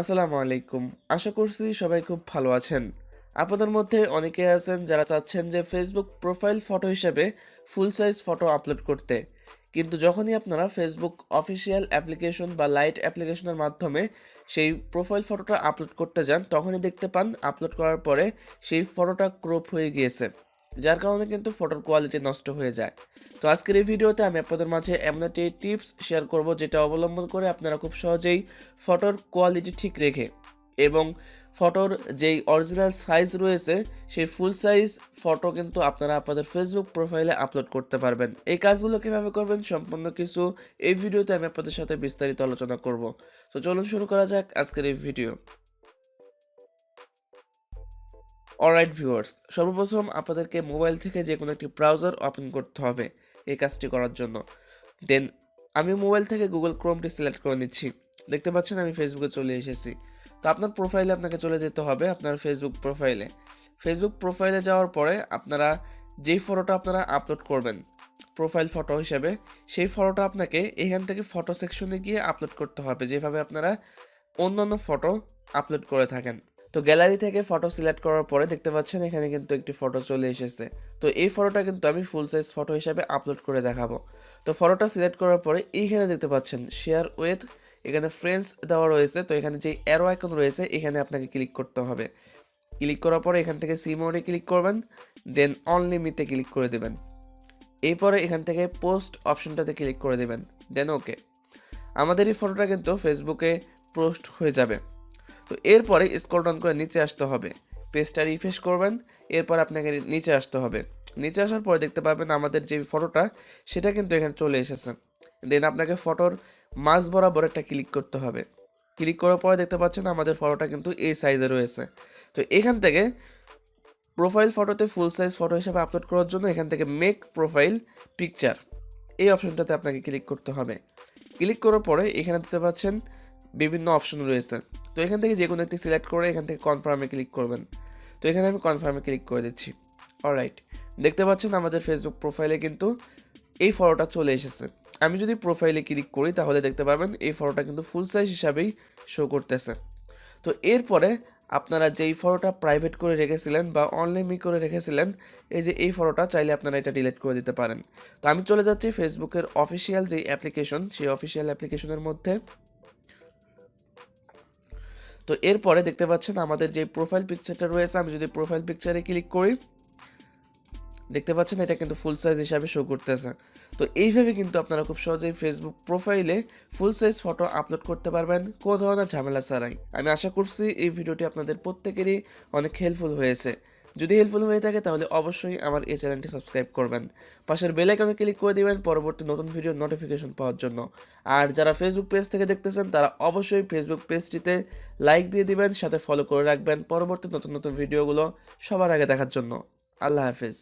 আসসালামু আলাইকুম। আশা করছি সবাই খুব ভালো আছেন। আপনাদের মধ্যে অনেকেই আছেন যারা চাচ্ছেন যে ফেসবুক প্রোফাইল ফটো হিসেবে ফুল সাইজ ফটো আপলোড করতে। কিন্তু যখনই আপনারা ফেসবুক অফিসিয়াল অ্যাপ্লিকেশন বা লাইট অ্যাপ্লিকেশনের মাধ্যমে সেই প্রোফাইল ফটোটা আপলোড করতে যান, তখনই দেখতে পান আপলোড করার পরে সেই ফটোটা ক্রপ হয়ে গিয়েছে। যার কারণে কিন্তু ফটোর কোয়ালিটি নষ্ট হয়ে যায়। তো আজকের এই ভিডিওতে আমি আপনাদের মাঝে এমন একটি টিপস শেয়ার করব যেটা অবলম্বন করে আপনারা খুব সহজেই ফটোর কোয়ালিটি ঠিক রেখে এবং ফটোর যেই অরিজিনাল সাইজ রয়েছে সেই ফুল সাইজ ফটো কিন্তু আপনারা আপনাদের ফেসবুক প্রোফাইলে আপলোড করতে পারবেন। এই কাজগুলো কীভাবে করবেন সম্পূর্ণ কিছু এই ভিডিওতে আমি আপনাদের সাথে বিস্তারিত আলোচনা করব। তো চলুন শুরু করা যাক আজকের এই ভিডিও। অলরাইট ভিউয়ার্স, সর্বপ্রথম আপনাদেরকে মোবাইল থেকে যে কোনো একটি ব্রাউজার ওপেন করতে হবে এই কাজটি করার জন্য। দেন আমি মোবাইল থেকে গুগল ক্রোমটি সিলেক্ট করে নিচ্ছি। দেখতে পাচ্ছেন আমি ফেসবুকে চলে এসেছি। তো আপনার প্রোফাইলে আপনাকে চলে যেতে হবে, আপনার ফেসবুক প্রোফাইলে। ফেসবুক প্রোফাইলে যাওয়ার পরে আপনারা যেই ফটোটা আপনারা আপলোড করবেন প্রোফাইল ফটো হিসেবে, সেই ফটোটা আপনাকে এখান থেকে ফটো সেকশনে গিয়ে আপলোড করতে হবে, যেভাবে আপনারা অন্যান্য ফটো আপলোড করে থাকেন। তো গ্যালারি থেকে ফটো সিলেক্ট করার পরে দেখতে পাচ্ছেন এখানে কিন্তু একটি ফটো চলে এসেছে। তো এই ফটোটা কিন্তু আমি ফুল সাইজ ফটো হিসাবে আপলোড করে দেখাবো। তো ফটোটা সিলেক্ট করার পরে এইখানে দেখতে পাচ্ছেন শেয়ার উইথ, এখানে ফ্রেন্ডস দেওয়া রয়েছে। তো এখানে যে অ্যারো আইকন রয়েছে এখানে আপনাকে ক্লিক করতে হবে। ক্লিক করার পরে এখান থেকে সি মোডে ক্লিক করবেন, দেন অনলি মিতে ক্লিক করে দেবেন। এরপরে এখান থেকে পোস্ট অপশনটাতে ক্লিক করে দেবেন, দেন ওকে। আমাদের এই ফটোটা কিন্তু ফেসবুকে পোস্ট হয়ে যাবে। তো এরপরে স্ক্রল ডাউন করে নিচে আসতে হবে, পেজটা রিফ্রেশ করবেন। এরপর আপনাকে নিচে আসতে হবে। নিচে আসার পরে দেখতে পাবেন আমাদের যে ফটোটা সেটা কিন্তু এখানে চলে এসেছে। দেন আপনাকে ফটোর মাঝ বরাবর একটা ক্লিক করতে হবে। ক্লিক করার পরে দেখতে পাচ্ছেন আমাদের ফটোটা কিন্তু এই সাইজে রয়েছে। তো এখান থেকে প্রোফাইল ফটোতে ফুল সাইজ ফটো হিসেবে আপলোড করার জন্য এখান থেকে মেক প্রোফাইল পিকচার এই অপশনটাতে আপনাকে ক্লিক করতে হবে। ক্লিক করার পরে এখানে দেখতে পাচ্ছেন বিভিন্ন অপশন রয়েছে। তো এখান থেকে যে কোনো একটি সিলেক্ট করে এখান থেকে কনফার্মে ক্লিক করবেন। তো এখানে আমি কনফার্মে ক্লিক করে দিচ্ছি। অলরাইট, দেখতে পাচ্ছেন আমাদের ফেসবুক প্রোফাইলে কিন্তু এই ফটোটা চলে এসেছে। আমি যদি প্রোফাইলে ক্লিক করি তাহলে দেখতে পাবেন এই ফটোটা কিন্তু ফুল সাইজ হিসাবেই শো করতেছে। তো এরপরে আপনারা যেই ফটোটা প্রাইভেট করে রেখেছিলেন বা অনলাইন করে রেখেছিলেন, এই যে এই ফটোটা চাইলে আপনারা এটা ডিলিট করে দিতে পারেন। তো আমি চলে যাচ্ছি ফেসবুকের অফিসিয়াল যেই অ্যাপ্লিকেশন সেই অফিসিয়াল অ্যাপ্লিকেশনের মধ্যে। তো এরপরে দেখতে পাচ্ছেন আমাদের যে প্রোফাইল পিকচারটা রয়েছে, আমি যদি প্রোফাইল পিকচারে ক্লিক করি দেখতে পাচ্ছেন এটা কিন্তু ফুল সাইজ হিসাবে শো করতেছে। তো এইভাবে কিন্তু আপনারা খুব সহজেই ফেসবুক প্রোফাইলে ফুল সাইজ ফটো আপলোড করতে পারবেন কোনো ধরনের ঝামেলা ছাড়াই। আমি আশা করছি এই ভিডিওটি আপনাদের প্রত্যেকেরই অনেক হেল্পফুল হয়েছে। যদি হেল্পফুল হয়ে থাকে তাহলে অবশ্যই আমার এই চ্যানেলটি সাবস্ক্রাইব করবেন, পাশের বেল আইকনে ক্লিক করে দিবেন পরবর্তী নতুন ভিডিওর নোটিফিকেশন পাওয়ার জন্য। আর যারা ফেসবুক পেজ থেকে দেখতেছেন তারা অবশ্যই ফেসবুক পেজটিতে লাইক দিয়ে দিবেন, সাথে ফলো করে রাখবেন পরবর্তী নতুন নতুন ভিডিওগুলো সবার আগে দেখার জন্য। আল্লাহ হাফেজ।